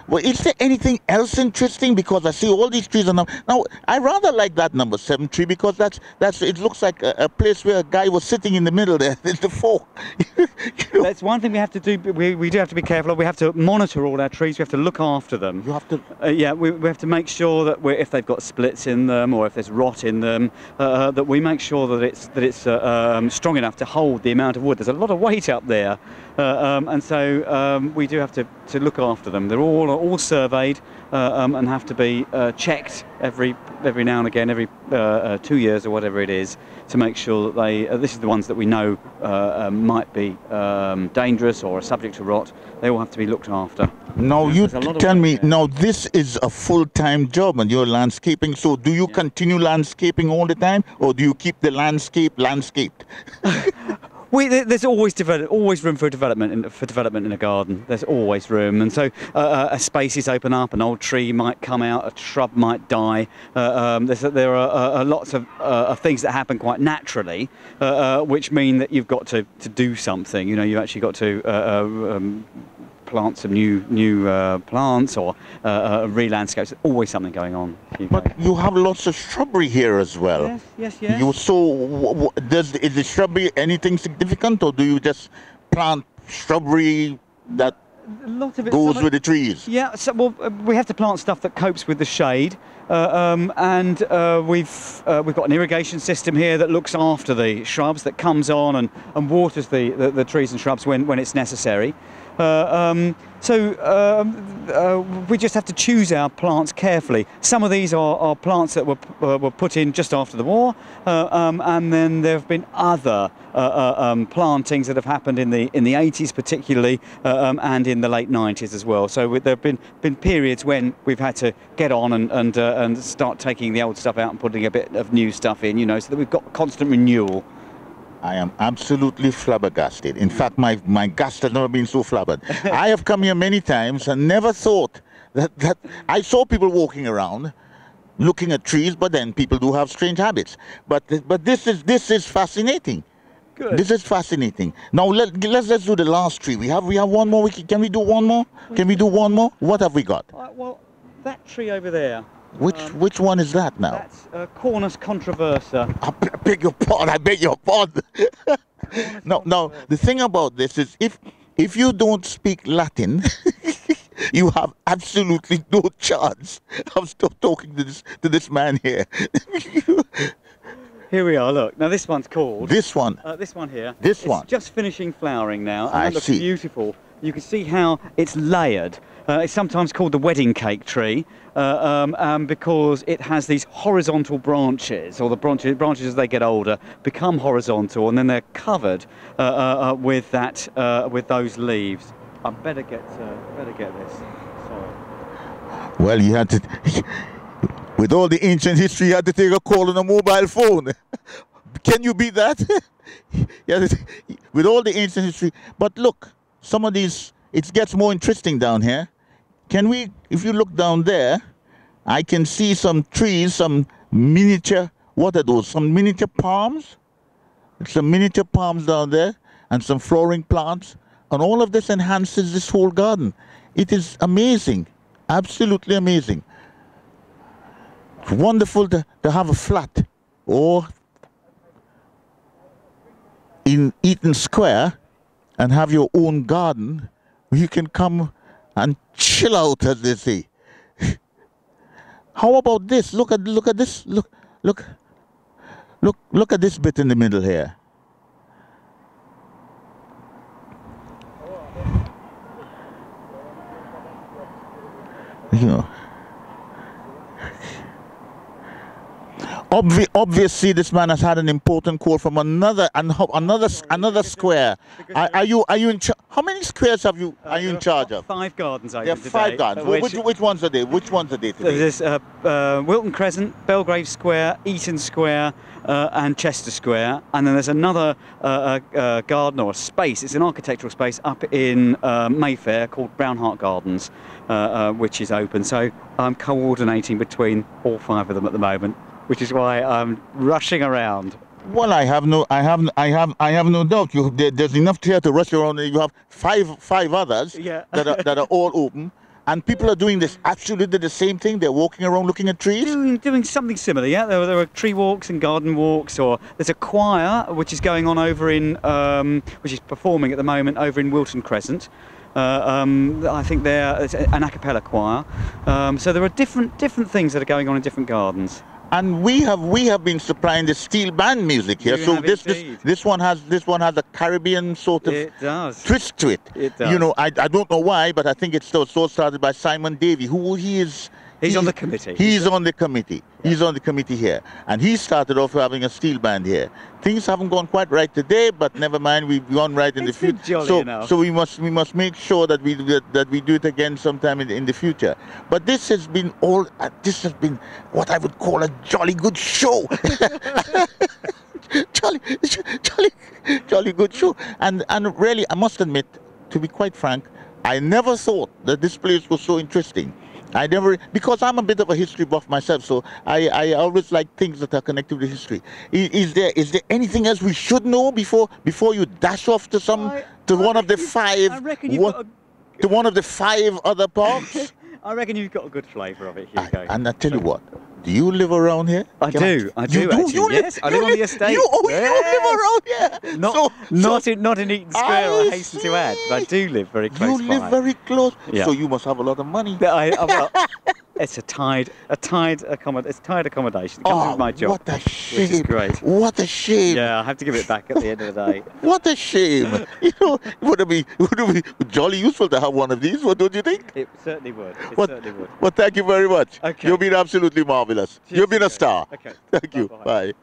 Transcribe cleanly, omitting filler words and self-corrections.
Well, is there anything else interesting? Because I see all these trees are now. Now, I rather like that number 7 tree because that's it looks like a place where a guy was sitting in the middle there, the fork. You know? That's one thing we have to do. We do have to be careful. We have to monitor all our trees. We have to look after them. You have to. Yeah, we have to make sure that if they've got splits in them or if there's rot in them, that we make sure that it's strong enough to hold the amount of wood. There's a lot of weight up there, and so we do have to look after them. They're all surveyed and have to be checked every now and again, every 2 years or whatever it is, to make sure that this is the ones that we know might be dangerous or are subject to rot. They all have to be looked after. Now you tell me, now this is a full-time job and you're landscaping, so do you continue landscaping all the time, or do you keep the landscape landscaped? There's always room for development in a garden. There's always room, and so a spaces open up. An old tree might come out, a shrub might die. There are lots of things that happen quite naturally, which mean that you've got to do something. You know, you've actually got to plant some new plants or re-landscapes. There's always something going on. But you have lots of shrubbery here as well. Yes. Is the shrubbery anything significant, or do you just plant shrubbery that goes with the trees? Yeah, so, we have to plant stuff that copes with the shade, and we've got an irrigation system here that looks after the shrubs, that comes on and waters the trees and shrubs when it's necessary. We just have to choose our plants carefully. Some of these are plants that were put in just after the war, and then there have been other plantings that have happened in the 80s particularly, and in the late 90s as well. So there have been periods when we've had to get on and start taking the old stuff out and putting a bit of new stuff in, you know, so that we've got constant renewal. I am absolutely flabbergasted. In fact, my gust has never been so flabbered. I have come here many times and never thought that I saw people walking around looking at trees, but then people do have strange habits. But this is fascinating. Good. This is fascinating. Now let's do the last tree. We have one more. Can we do one more? Can we do one more? What have we got? Well, that tree over there. Which one is that now? That's Cornus controversa. I beg your pardon. I beg your pardon. Now, the thing about this is, if you don't speak Latin, you have absolutely no chance of talking to this man here. Here we are. Look. Now this one's called. This one. This one here. This one. It's just finishing flowering now. And I it looks see. Beautiful. You can see how it's layered. It's sometimes called the wedding cake tree because it has these horizontal branches, or the branches as they get older become horizontal, and then they're covered with those leaves. I better get this. Sorry. Well, you had to. With all the ancient history, you had to take a call on a mobile phone. Can you beat that? With all the ancient history. But look, some of these, it gets more interesting down here. Can we, if you look down there, I can see some trees, some miniature, what are those? Some miniature palms? Some miniature palms down there, and some flowering plants. And all of this enhances this whole garden. It is amazing, absolutely amazing. It's wonderful to have a flat or in Eaton Square and have your own garden where you can come and chill out, as they say. How about this? Look at this. Look at this bit in the middle here. You know. Obviously, this man has had an important call from another square. Are you in charge? How many squares are you in charge of? 5 gardens open There are today. 5 gardens. Which ones are they? Which ones are they today? There's Wilton Crescent, Belgrave Square, Eaton Square, and Chester Square, and then there's another garden or a space. It's an architectural space up in Mayfair called Brownhart Gardens, which is open. So I'm coordinating between all 5 of them at the moment, which is why I'm rushing around. Well, I have no doubt. There's enough here to rush around. You have five others that are all open, And people are doing this absolutely the same thing. They're walking around looking at trees. Doing something similar, yeah. There are tree walks and garden walks, or there's a choir which is going on over in, which is performing at the moment over in Wilton Crescent. I think it's an a cappella choir. So there are different things that are going on in different gardens. And we have been supplying the steel band music here. So this one has a Caribbean sort of twist to it. It does. You know, I don't know why, but I think it's so started by Simon Davey, who he's on the committee. He's on the committee. Yeah. He's on the committee here, and he started off having a steel band here. Things haven't gone quite right today, but never mind. We've gone right in the future. So we must make sure that we do it again sometime in the future. But this has been what I would call a jolly good show. jolly good show. And really, I must admit, to be quite frank, I never thought that this place was so interesting. Because I'm a bit of a history buff myself, so I always like things that are connected with history. Is there anything else we should know before you dash off to one of the five other parks? I reckon you've got a good flavour of it, Hugo. And I tell you what, do you live around here? I do actually. Yes, I live on the estate. You live around here? Not in Eaton Square, I hasten to add, but I do live very close by. You live very close, yeah. So you must have a lot of money. Well, it's a tied accommodation. It comes with my job. What a shame! Which is great. What a shame! Yeah, I have to give it back at the end of the day. What a shame! You know, it would be jolly useful to have one of these. What don't you think? It certainly would. Certainly would. Well, thank you very much. Okay. You've been absolutely marvelous. Cheers. You've been a star. Okay. Thank you. Bye.